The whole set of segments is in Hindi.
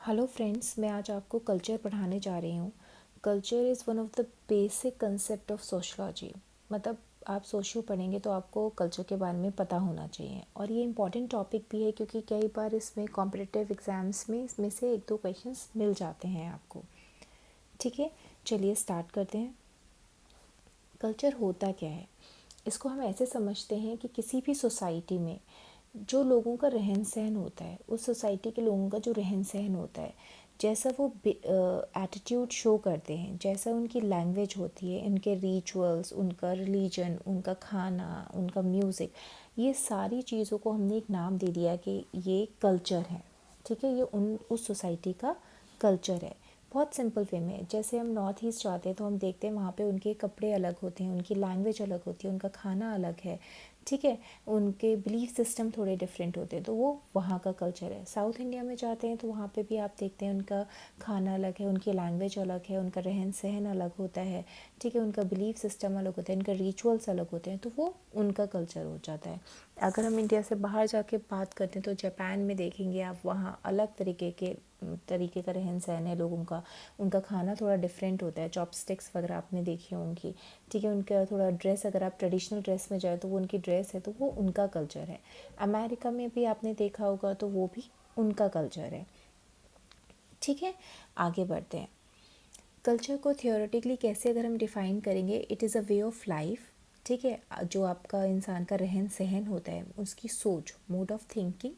हेलो फ्रेंड्स, मैं आज आपको कल्चर पढ़ाने जा रही हूँ। Culture is one of the basic concept of sociology. मतलब आप सोशियो पढ़ेंगे तो आपको कल्चर के बारे में पता होना चाहिए, और ये इम्पॉर्टेंट टॉपिक भी है क्योंकि कई बार इसमें कॉम्पिटिटिव एग्ज़ाम्स में इसमें से एक दो क्वेश्चंस मिल जाते हैं आपको। ठीक है, चलिए स्टार्ट करते हैं। कल्चर होता क्या है? इसको हम ऐसे समझते हैं कि किसी भी सोसाइटी में जो लोगों का रहन सहन होता है, उस सोसाइटी के लोगों का जो रहन सहन होता है, जैसा वो एटीट्यूड शो करते हैं, जैसा उनकी लैंग्वेज होती है, उनके रिचुअल्स, उनका रिलीजन, उनका खाना, उनका म्यूज़िक, ये सारी चीज़ों को हमने एक नाम दे दिया कि ये कल्चर है। ठीक है, ये उस सोसाइटी का कल्चर है। बहुत सिंपल वे में, जैसे हम नॉर्थ ईस्ट जाते हैं तो हम देखते हैं वहाँ पे उनके कपड़े अलग होते हैं, उनकी लैंग्वेज अलग होती है, उनका खाना अलग है। ठीक है, उनके बिलीफ सिस्टम थोड़े डिफरेंट होते हैं, तो वो वहाँ का कल्चर है। साउथ इंडिया में जाते हैं तो वहाँ पे भी आप देखते हैं उनका खाना अलग है, उनकी लैंग्वेज अलग है, उनका रहन सहन अलग होता है। ठीक है, उनका बिलीफ सिस्टम अलग होता है, उनका रिचुअल्स अलग होते हैं, तो वो उनका कल्चर हो जाता है। अगर हम इंडिया से बाहर जाके बात करते हैं तो जापान में देखेंगे आप, वहाँ अलग तरीके का रहन सहन है लोगों का। उनका खाना थोड़ा डिफरेंट होता है, चॉपस्टिक्स वगैरह आपने देखी होंगी। ठीक है, उनका थोड़ा ड्रेस, अगर आप ट्रेडिशनल ड्रेस में जाए तो वो उनकी ड्रेस है, तो वो उनका कल्चर है। अमेरिका में भी आपने देखा होगा तो वो भी उनका कल्चर है। ठीक है, आगे बढ़ते हैं। कल्चर को थियोरेटिकली कैसे अगर हम डिफ़ाइन करेंगे, it is a way of life. ठीक है, जो आपका इंसान का रहन सहन होता है, उसकी सोच, mode of thinking,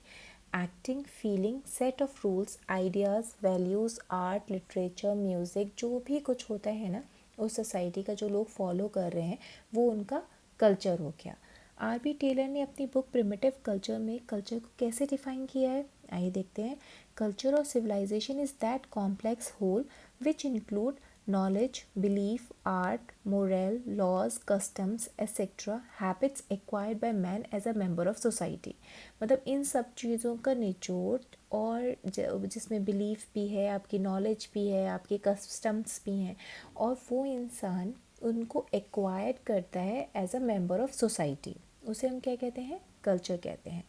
acting, feeling, set of rules, ideas, values, art, literature, music, जो भी कुछ होता है ना उस सोसाइटी का, जो लोग फॉलो कर रहे हैं, वो उनका कल्चर हो गया। आर बी टेलर ने अपनी बुक प्रिमिटिव कल्चर में कल्चर को कैसे डिफाइन किया है, आइए देखते हैं। कल्चर और civilisation is that complex whole which include knowledge, belief, art, moral, laws, customs, etc. habits acquired by man as a member of society। मतलब इन सब चीज़ों का निचोड़, और जिसमें बिलीफ भी है, आपकी नॉलेज भी है, आपके कस्टम्स भी हैं, और वो इंसान उनको एक्वायर्ड करता है as a member of society, उसे हम क्या कहते हैं, कल्चर कहते हैं।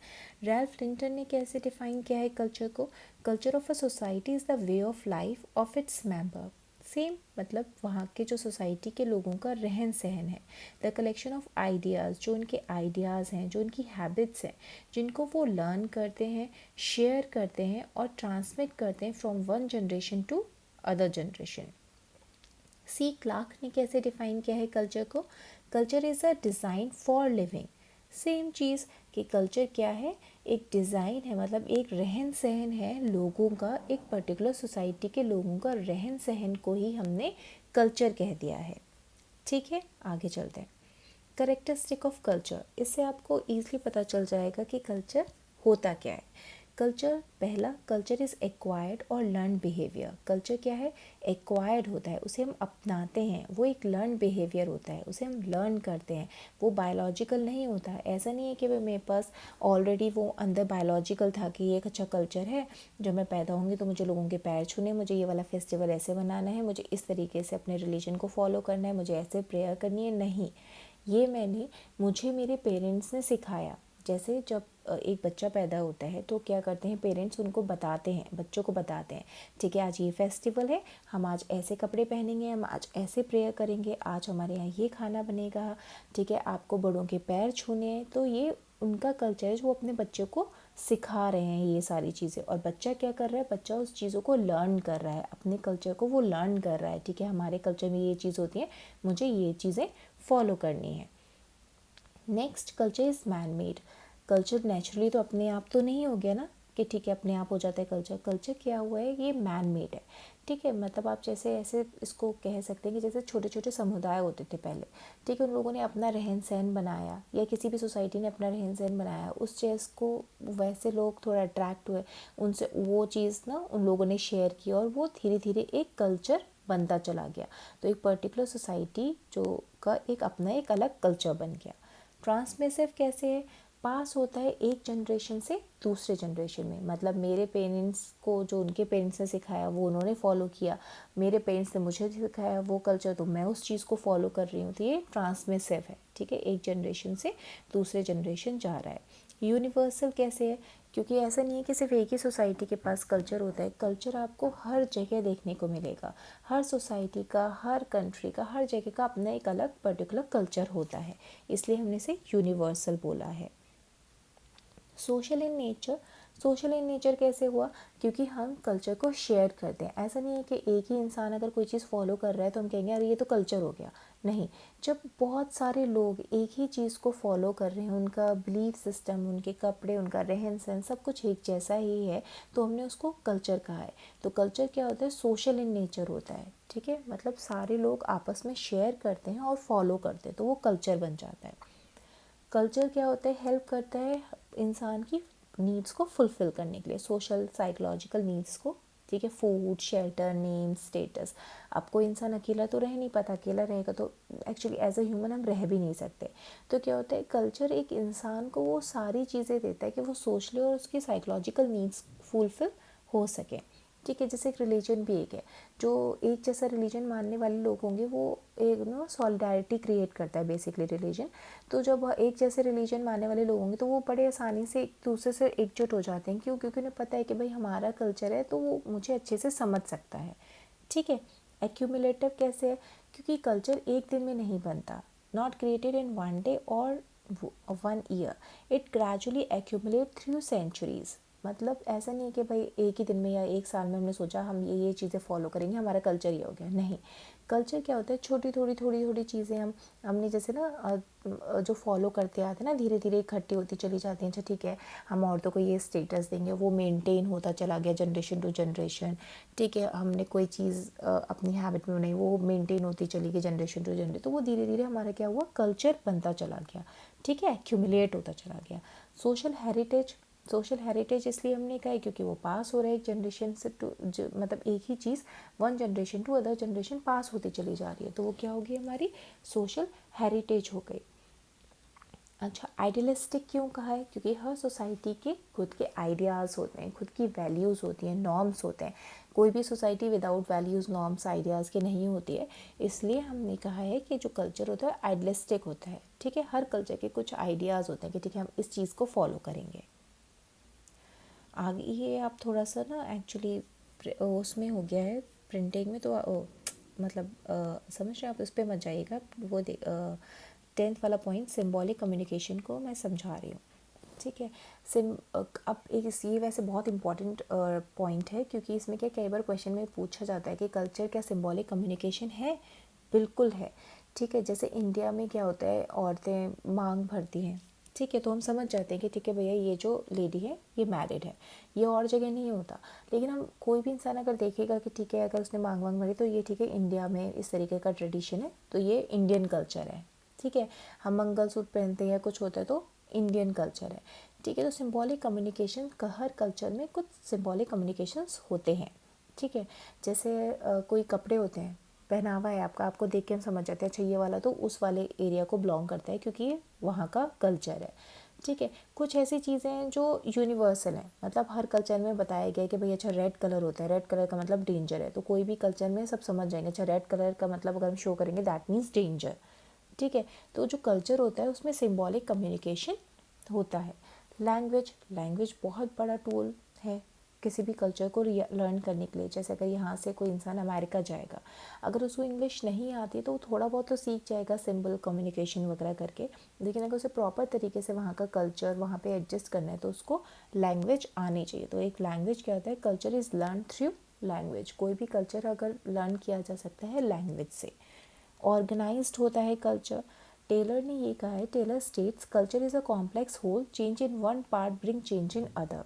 रैल्फ लिंटन ने कैसे डिफाइन किया है कल्चर को? Culture of a society is the way of life of its member. Same, मतलब वहाँ के जो सोसाइटी के लोगों का रहन सहन है। द कलेक्शन ऑफ आइडियाज़, जो उनके आइडियाज़ हैं, जो उनकी हैबिट्स हैं, जिनको वो लर्न करते हैं, शेयर करते हैं और ट्रांसमिट करते हैं from one generation to other generation. C Clark ने कैसे डिफाइन किया है कल्चर को? Culture is a design for living. Same चीज़ कि कल्चर क्या है, एक डिज़ाइन है, मतलब एक रहन सहन है लोगों का, एक पर्टिकुलर सोसाइटी के लोगों का रहन सहन को ही हमने कल्चर कह दिया है। ठीक है, आगे चलते हैं। करेक्टरिस्टिक ऑफ कल्चर, इससे आपको ईजिली पता चल जाएगा कि कल्चर होता क्या है। कल्चर, पहला, कल्चर इज़ एक्वायर्ड और लर्न बिहेवियर। कल्चर क्या है? एक्वायर्ड होता है, उसे हम अपनाते हैं, वो एक लर्न बिहेवियर होता है, उसे हम लर्न करते हैं। वो बायोलॉजिकल नहीं होता है, ऐसा नहीं है कि भाई मेरे पास ऑलरेडी वो अंदर बायोलॉजिकल था कि ये एक अच्छा कल्चर है, जब मैं पैदा होंगी तो मुझे लोगों के पैर छूने, मुझे ये वाला फेस्टिवल ऐसे बनाना है, मुझे इस तरीके से अपने रिलीजन को फॉलो करना है, मुझे ऐसे प्रेयर करनी है। नहीं, ये मुझे मेरे पेरेंट्स ने सिखाया। जैसे जब एक बच्चा पैदा होता है तो क्या करते हैं पेरेंट्स, उनको बताते हैं, बच्चों को बताते हैं, ठीक है आज ये फेस्टिवल है, हम आज ऐसे कपड़े पहनेंगे, हम आज ऐसे प्रेयर करेंगे, आज हमारे यहाँ ये खाना बनेगा, ठीक है आपको बड़ों के पैर छूने हैं। तो ये उनका कल्चर है, जो वो अपने बच्चों को सिखा रहे हैं ये सारी चीज़ें। और बच्चा क्या कर रहा है, बच्चा उस चीज़ों को लर्न कर रहा है, अपने कल्चर को वो लर्न कर रहा है। ठीक है, हमारे कल्चर में ये चीज़ होती है, मुझे ये चीज़ें फॉलो करनी है। Next, culture is man made. Culture naturally तो अपने आप तो नहीं हो गया ना कि ठीक है अपने आप हो जाता है कल्चर। कल्चर क्या हुआ है, ये मैन मेड है। ठीक है, मतलब आप जैसे ऐसे इसको कह सकते हैं कि जैसे छोटे छोटे समुदाय होते थे पहले, ठीक है, उन लोगों ने अपना रहन सहन बनाया, या किसी भी सोसाइटी ने अपना रहन सहन बनाया, उस चीज़ को वैसे लोग थोड़ा अट्रैक्ट हुए, उनसे वो चीज़ ना उन लोगों ने शेयर की, और वो धीरे धीरे एक कल्चर बनता चला गया। तो एक पर्टिकुलर सोसाइटी जो का एक अपना एक अलग कल्चर बन गया। ट्रांसमिसिव कैसे है? पास होता है एक जनरेशन से दूसरे जनरेशन में। मतलब मेरे पेरेंट्स को जो उनके पेरेंट्स ने सिखाया वो उन्होंने फॉलो किया, मेरे पेरेंट्स ने मुझे सिखाया वो कल्चर, तो मैं उस चीज़ को फॉलो कर रही हूँ। तो ये ट्रांसमिसिव है। ठीक है, एक जनरेशन से दूसरे जनरेशन जा रहा है। यूनिवर्सल कैसे है, क्योंकि ऐसा नहीं है कि सिर्फ एक ही सोसाइटी के पास कल्चर होता है, कल्चर आपको हर जगह देखने को मिलेगा। हर सोसाइटी का, हर कंट्री का, हर जगह का अपना एक अलग पर्टिकुलर कल्चर होता है, इसलिए हमने इसे यूनिवर्सल बोला है। Social in nature, social in nature कैसे हुआ, क्योंकि हम कल्चर को शेयर करते हैं। ऐसा नहीं है कि एक ही इंसान अगर कोई चीज़ फॉलो कर रहा है तो हम कहेंगे अरे ये तो कल्चर हो गया, नहीं। जब बहुत सारे लोग एक ही चीज़ को फॉलो कर रहे हैं, उनका बिलीफ सिस्टम, उनके कपड़े, उनका रहन सहन सब कुछ एक जैसा ही है, तो हमने उसको कल्चर कहा है। तो कल्चर क्या होता है, सोशल इन नेचर होता है, ठीक है, मतलब सारे लोग आपस में शेयर करते हैं और फॉलो करते हैं, तो वो कल्चर बन जाता है। कल्चर क्या होता है, हेल्प करता है इंसान की नीड्स को फुलफ़िल करने के लिए, सोशल साइकोलॉजिकल नीड्स को, ठीक है, फूड, शेल्टर, नेम, स्टेटस। अब कोई इंसान अकेला तो रह नहीं पाता, अकेला रहेगा तो एक्चुअली एज अ ह्यूमन हम रह भी नहीं सकते। तो क्या होता है, कल्चर एक इंसान को वो सारी चीज़ें देता है कि वो सोशली और उसकी साइकोलॉजिकल नीड्स फुलफ़िल हो सके, ठीक है। जैसे एक रिलीजन भी एक है, जो एक जैसा रिलीजन मानने वाले लोग होंगे वो एक सॉलिडारिटी क्रिएट करता है बेसिकली रिलीजन। तो जब एक जैसे रिलीजन मानने वाले लोग होंगे तो वो बड़े आसानी से एक दूसरे से एकजुट हो जाते हैं, क्यों, क्योंकि उन्हें पता है कि भाई हमारा कल्चर है तो वो मुझे अच्छे से समझ सकता है, ठीक है। एक्यूमुलेटिव कैसे है, क्योंकि कल्चर एक दिन में नहीं बनता, not created in one day और one year, it gradually accumulate through centuries. मतलब ऐसा नहीं है कि भाई एक ही दिन में या एक साल में हमने सोचा हम ये चीज़ें फॉलो करेंगे हमारा कल्चर ये हो गया, नहीं। कल्चर क्या होता है, छोटी थोड़ी थोड़ी थोड़ी चीज़ें हमने जैसे ना जो फॉलो करते आते हैं ना, धीरे धीरे इकट्ठी होती चली जाती हैं। अच्छा ठीक है, हम औरतों को ये स्टेटस देंगे, वो मेंटेन होता चला गया जनरेशन टू जनरेशन, ठीक है। हमने कोई चीज़ अपनी हैबिट में बनाई, वो मेंटेन होती चली गई जनरेशन टू जनरेशन, तो वो धीरे धीरे हमारा क्या हुआ, कल्चर बनता चला गया, ठीक है, एक्यूमुलेट होता चला गया। सोशल हेरिटेज, सोशल हेरिटेज इसलिए हमने कहा है क्योंकि वो पास हो रहा है एक जनरेशन से टू, मतलब एक ही चीज़ one generation to other generation pass होती चली जा रही है, तो वो क्या होगी, हमारी सोशल हेरिटेज हो गई। अच्छा, आइडियलिस्टिक क्यों कहा है, क्योंकि हर सोसाइटी के खुद के आइडियाज़ होते हैं, खुद की वैल्यूज़ होती हैं, नॉर्म्स होते हैं। कोई भी society without values, norms, ideas के नहीं होती है, इसलिए हमने कहा है कि जो कल्चर होता है आइडियलिस्टिक होता है, ठीक है। हर कल्चर के कुछ आइडियाज़ होते हैं कि ठीक है हम इस चीज़ को फॉलो करेंगे। आगे ये आप थोड़ा सा ना एक्चुअली उसमें हो गया है प्रिंटिंग में, तो मतलब समझ रहे हैं आप, उस पर मत जाइएगा। वो 10th वाला पॉइंट सिंबॉलिक कम्युनिकेशन को मैं समझा रही हूँ, ठीक है। अब एक ये वैसे बहुत इंपॉर्टेंट पॉइंट है, क्योंकि इसमें क्या कई बार क्वेश्चन में पूछा जाता है कि कल्चर क्या सिंबॉलिक कम्युनिकेशन है, बिल्कुल है, ठीक है। जैसे इंडिया में क्या होता है, औरतें मांग भरती हैं, ठीक है, तो हम समझ जाते हैं कि ठीक है भैया ये जो लेडी है ये मैरिड है, ये और जगह नहीं होता। लेकिन हम कोई भी इंसान अगर देखेगा कि ठीक है अगर उसने मांग मांग भरी तो ये ठीक है इंडिया में इस तरीके का ट्रेडिशन है, तो ये इंडियन कल्चर है, ठीक है। हम मंगलसूत्र पहनते हैं या कुछ होता है तो इंडियन कल्चर है, ठीक है। तो सिंबॉलिक कम्युनिकेशन का हर कल्चर में कुछ सिंबॉलिक कम्युनिकेशंस होते हैं, ठीक है। जैसे कोई कपड़े होते हैं, पहनावा है आपका, आपको देख के हम समझ जाते हैं अच्छा ये वाला तो उस वाले एरिया को बिलोंग करता है क्योंकि ये वहाँ का कल्चर है, ठीक है। कुछ ऐसी चीज़ें हैं जो यूनिवर्सल हैं, मतलब हर कल्चर में बताया गया है कि भाई अच्छा रेड कलर होता है, रेड कलर का मतलब डेंजर है, तो कोई भी कल्चर में सब समझ जाएंगे अच्छा रेड कलर का मतलब अगर हम शो करेंगे दैट मीन्स डेंजर, ठीक है। तो जो कल्चर होता है उसमें सिंबॉलिक कम्युनिकेशन होता है। लैंग्वेज, लैंग्वेज बहुत बड़ा टूल है किसी भी कल्चर को लर्न करने के लिए। जैसे अगर यहाँ से कोई इंसान अमेरिका जाएगा, अगर उसको इंग्लिश नहीं आती तो वो थोड़ा बहुत तो सीख जाएगा सिंबल कम्युनिकेशन वगैरह करके, लेकिन अगर उसे प्रॉपर तरीके से वहाँ का कल्चर वहाँ पे एडजस्ट करना है तो उसको लैंग्वेज आनी चाहिए। तो एक लैंग्वेज क्या होता है, culture is learn through language. कोई भी कल्चर अगर लर्न किया जा सकता है लैंग्वेज से। ऑर्गेनाइज्ड होता है कल्चर, टेलर ने ये कहा है, Tylor states culture is a complex whole, change in one part bring change in other,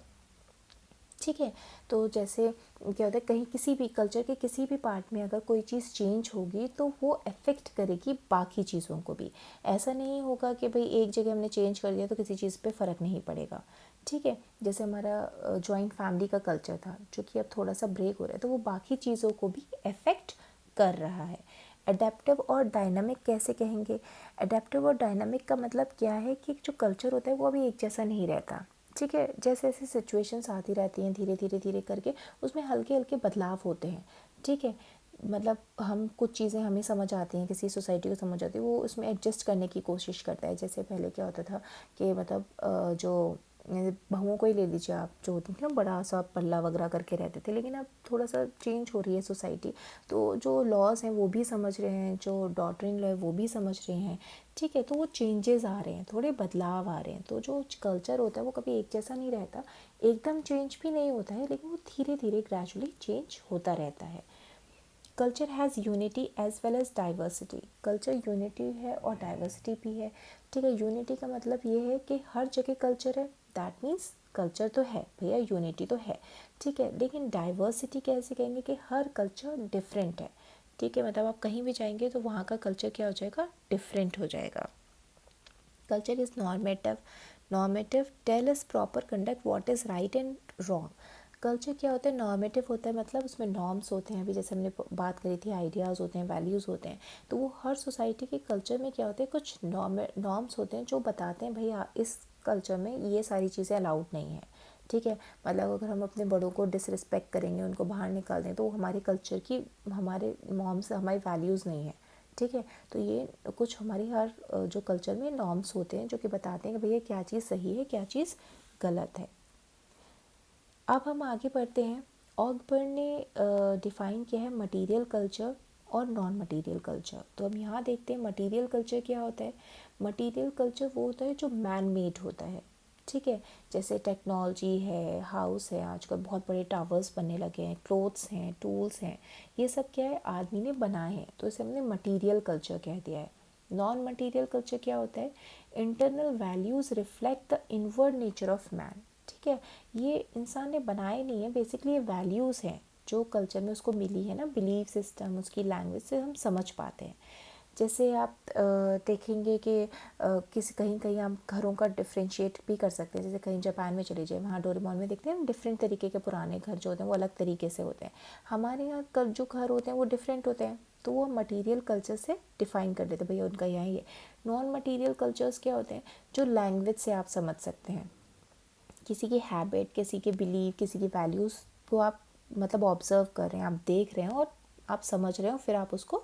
ठीक है। तो जैसे क्या होता है, कहीं किसी भी कल्चर के किसी भी पार्ट में अगर कोई चीज़ चेंज होगी तो वो अफेक्ट करेगी बाकी चीज़ों को भी। ऐसा नहीं होगा कि भाई एक जगह हमने चेंज कर दिया तो किसी चीज़ पे फ़र्क नहीं पड़ेगा, ठीक है। जैसे हमारा जॉइंट फैमिली का कल्चर था जो कि अब थोड़ा सा ब्रेक हो रहा है, तो वो बाकी चीज़ों को भी अफेक्ट कर रहा है। अडेप्टिव और डायनामिक कैसे कहेंगे, अडेप्टिव और डायनामिक का मतलब क्या है कि जो कल्चर होता है वो अभी एक जैसा नहीं रहता, ठीक है। जैसे जैसे सिचुएशंस आती रहती हैं धीरे धीरे धीरे करके उसमें हल्के हल्के बदलाव होते हैं, ठीक है। मतलब हम कुछ चीज़ें हमें समझ आती हैं, किसी सोसाइटी को समझ आती है, वो उसमें एडजस्ट करने की कोशिश करता है। जैसे पहले क्या होता था कि मतलब जो बहुओं को ही ले लीजिए आप, जो होती थी ना बड़ा सा पल्ला वगैरह करके रहते थे, लेकिन अब थोड़ा सा चेंज हो रही है सोसाइटी, तो जो लॉज हैं वो भी समझ रहे हैं, जो डॉटर इन लॉ है वो भी समझ रहे हैं, ठीक है। तो वो चेंजेस आ रहे हैं, थोड़े बदलाव आ रहे हैं। तो जो कल्चर होता है वो कभी एक जैसा नहीं रहता, एकदम चेंज भी नहीं होता है, लेकिन वो धीरे धीरे ग्रेजुअली चेंज होता रहता है। Culture has unity as well as diversity. Culture unity है और डाइवर्सिटी भी है, ठीक है। यूनिटी का मतलब ये है कि हर जगह कल्चर है, दैट मीन्स कल्चर तो है भैया, यूनिटी तो है, ठीक है। लेकिन डाइवर्सिटी कैसे कहेंगे कि हर कल्चर डिफरेंट है, ठीक है। मतलब आप कहीं भी जाएंगे तो वहाँ का कल्चर क्या हो जाएगा, डिफरेंट हो जाएगा। Culture is normative. Normative tell us proper conduct what is right and wrong. Culture क्या होता है, नॉर्मेटिव होता है, मतलब उसमें नॉर्म्स होते हैं, अभी जैसे हमने बात करी थी, आइडियाज़ होते हैं, वैल्यूज़ होते हैं। तो वो हर सोसाइटी के कल्चर में क्या होते हैं, कुछ नॉर्म्स होते हैं जो बताते हैं भैया इस कल्चर में ये सारी चीज़ें अलाउड नहीं है, ठीक है। मतलब अगर हम अपने बड़ों को डिसरिस्पेक्ट करेंगे, उनको बाहर निकाल दें, तो वो हमारे कल्चर की, हमारे नॉर्म्स, हमारी वैल्यूज़ नहीं है, ठीक है। तो ये कुछ हमारी हर जो कल्चर में नॉर्म्स होते हैं जो कि बताते हैं कि भैया क्या चीज़ सही है, क्या चीज़ गलत है। अब हम आगे बढ़ते हैं। ऑगबर्न ने डिफ़ाइन किया है मटेरियल कल्चर और नॉन मटेरियल कल्चर। तो हम यहाँ देखते हैं मटेरियल कल्चर क्या होता है। मटेरियल कल्चर वो होता है जो मैन मेड होता है, ठीक है। जैसे टेक्नोलॉजी है, हाउस है, आजकल बहुत बड़े टावर्स बनने लगे हैं, क्लोथ्स हैं, टूल्स हैं, ये सब क्या है, आदमी ने बनाए हैं, तो इसे हमने मटेरियल कल्चर कह दिया है। नॉन मटेरियल कल्चर क्या होता है, internal values reflect the inward nature of man, ठीक है। ये इंसान ने बनाए नहीं है, बेसिकली ये वैल्यूज़ हैं जो कल्चर में उसको मिली है ना, बिलीफ सिस्टम, उसकी लैंग्वेज से हम समझ पाते हैं। जैसे आप देखेंगे कि किसी कहीं कहीं आप घरों का डिफ्रेंशिएट भी कर सकते हैं। जैसे कहीं जापान में चले जाए, वहाँ डोरेमोन में देखते हैं डिफरेंट तरीके के पुराने घर जो होते हैं वो अलग तरीके से होते हैं। हमारे यहाँ जो घर होते हैं वो डिफरेंट होते हैं, तो वो मटेरियल कल्चर से डिफ़ाइन कर देते हैं भैया उनका यहाँ ये। नॉन मटेरियल कल्चर्स क्या होते हैं, जो लैंग्वेज से आप समझ सकते हैं, किसी की हैबिट, किसी के बिलीव, किसी की वैल्यूज़ को आप मतलब ऑब्ज़र्व कर रहे हैं, आप देख रहे हैं और आप समझ रहे हो, फिर आप उसको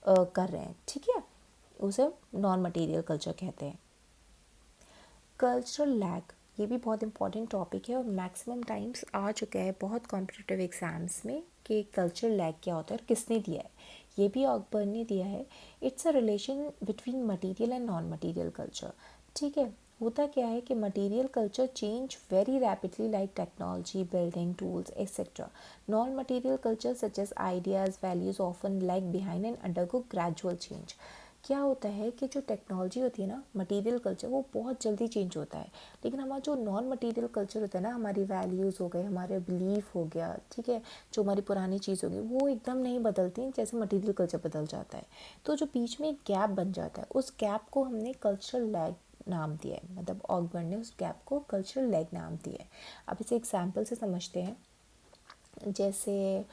कर रहे हैं, ठीक है। उसे नॉन मटेरियल कल्चर कहते हैं। कल्चरल लैग, ये भी बहुत इंपॉर्टेंट टॉपिक है और मैक्सिमम टाइम्स आ चुका है बहुत कॉम्पिटिटिव एग्ज़ाम्स में कि कल्चरल लैग क्या होता है और किसने दिया है। ये भी ऑगबर्न ने दिया है। It's a relation between material and non material culture, ठीक है। होता क्या है कि material culture change very rapidly like technology, building, tools etcetera. Non material culture such as ideas, values often lag behind and undergo gradual change. क्या होता है कि जो टेक्नोलॉजी होती है ना, मटेरियल कल्चर, वो बहुत जल्दी चेंज होता है, लेकिन हमारा जो नॉन मटेरियल कल्चर होता है ना, हमारी वैल्यूज़ हो गए, हमारे बिलीफ हो गया, ठीक है, जो हमारी पुरानी चीज़ होगी वो एकदम नहीं बदलती जैसे मटेरियल कल्चर बदल जाता है। तो जो बीच में एक गैप बन जाता है, उस गैप को हमने कल्चरल लैग नाम दिया है। मतलब ऑगबर्न ने उस गैप को कल्चरल लैग नाम दिया है। अब इसे एग्जाम्पल से समझते हैं। जैसे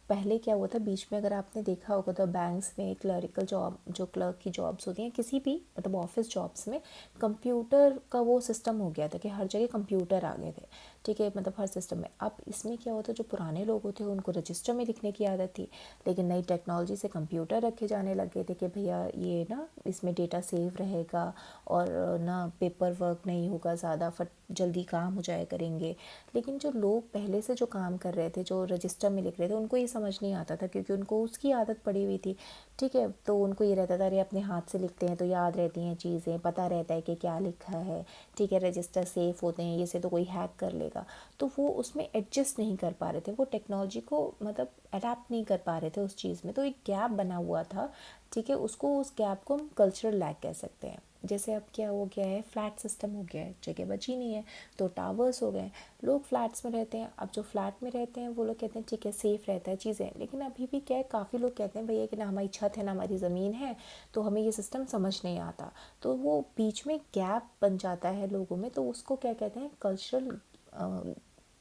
पहले क्या हुआ था, बीच में अगर आपने देखा होगा तो बैंक्स में क्लरिकल जॉब, जो क्लर्क की जॉब्स होती हैं, किसी भी मतलब ऑफिस जॉब्स में कंप्यूटर का वो सिस्टम हो गया था कि हर जगह कंप्यूटर आ गए थे, ठीक है। मतलब हर सिस्टम में। अब इसमें क्या होता है, जो पुराने लोग होते हैं उनको रजिस्टर में लिखने की आदत थी, लेकिन नई टेक्नोलॉजी से कंप्यूटर रखे जाने लग गए थे कि भैया ये ना इसमें डेटा सेव रहेगा और ना पेपर वर्क नहीं होगा ज़्यादा, फट जल्दी काम हो जाया करेंगे। लेकिन जो लोग पहले से जो काम कर रहे थे, जो रजिस्टर में लिख रहे थे, उनको ये समझ नहीं आता था क्योंकि उनको उसकी आदत पड़ी हुई थी, ठीक है। तो उनको ये रहता था अरे अपने हाथ से लिखते हैं तो याद रहती हैं चीज़ें, पता रहता है कि क्या लिखा है, ठीक है, रजिस्टर सेफ होते हैं, ये से तो कोई हैक कर लेगा। तो वो उसमें एडजस्ट नहीं कर पा रहे थे, वो टेक्नोलॉजी को मतलब अडेप्ट नहीं कर पा रहे थे उस चीज़ में, तो एक गैप बना हुआ था, ठीक है। उसको, उस गैप को हम कल्चरल लैग कह सकते हैं। जैसे अब क्या हो गया है, फ्लैट सिस्टम हो गया है, जगह बची नहीं है तो टावर्स हो गए, लोग फ्लैट्स में रहते हैं। अब जो फ्लैट में रहते हैं वो लोग कहते हैं ठीक है सेफ़ रहता है चीज़ें, लेकिन अभी भी क्या है, काफ़ी लोग कहते हैं भैया कि ना हमारी छत है ना हमारी ज़मीन है, तो हमें ये सिस्टम समझ नहीं आता। तो वो बीच में गैप बन जाता है लोगों में, तो उसको क्या कहते हैं, कल्चरल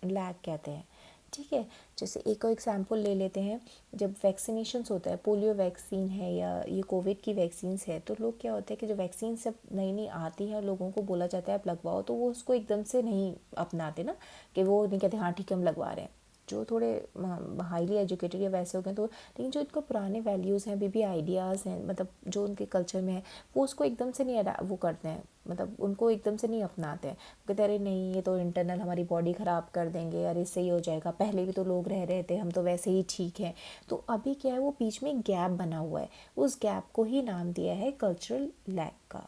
लैग कहते हैं, ठीक है। जैसे एक और एग्जांपल ले लेते हैं, जब वैक्सीनेशंस होता है, पोलियो वैक्सीन है या ये कोविड की वैक्सीन्स है, तो लोग क्या होता है कि जो वैक्सीन जब नई नई आती है और लोगों को बोला जाता है आप लगवाओ, तो वो उसको एकदम से नहीं अपनाते ना, कि वो नहीं कहते हाँ ठीक है हम लगवा रहे हैं, जो थोड़े हाईली एजुकेटेड या वैसे हो गए तो, लेकिन जो इनको पुराने वैल्यूज़ हैं, अभी भी आइडियाज़ हैं, मतलब जो उनके कल्चर में है, वो उसको एकदम से नहीं वो करते हैं, मतलब उनको एकदम से नहीं अपनाते हैं। कहते अरे नहीं, ये तो इंटरनल हमारी बॉडी ख़राब कर देंगे, अरे इससे ही हो जाएगा, पहले भी तो लोग रह रहे थे, हम तो वैसे ही ठीक हैं। तो अभी क्या है, वो बीच में गैप बना हुआ है, उस गैप को ही नाम दिया है कल्चरल लैग का।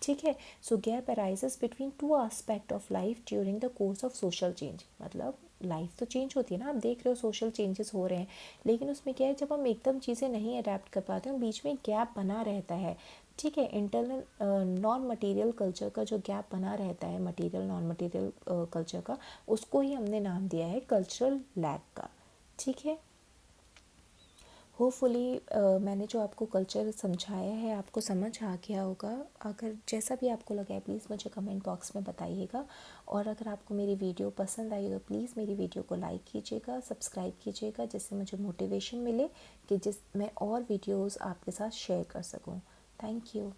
ठीक है। So gap arises between two aspect of life during the course of social change. मतलब लाइफ तो चेंज होती है ना, आप देख रहे हो सोशल चेंजेस हो रहे हैं, लेकिन उसमें क्या है, जब हम एकदम चीज़ें नहीं अडेप्ट कर पाते हैं, बीच में गैप बना रहता है। ठीक है। इंटरनल नॉन मटेरियल कल्चर का जो गैप बना रहता है, मटेरियल नॉन मटेरियल कल्चर का, उसको ही हमने नाम दिया है कल्चरल लैग का। ठीक है। होपफुली मैंने जो आपको कल्चर समझाया है आपको समझ आ गया होगा। अगर जैसा भी आपको लगा है प्लीज़ मुझे कमेंट बॉक्स में बताइएगा, और अगर आपको मेरी वीडियो पसंद आई तो प्लीज़ मेरी वीडियो को लाइक कीजिएगा, सब्सक्राइब कीजिएगा, जिससे मुझे मोटिवेशन मिले कि मैं और वीडियोज़ आपके साथ शेयर कर सकूँ। Thank you.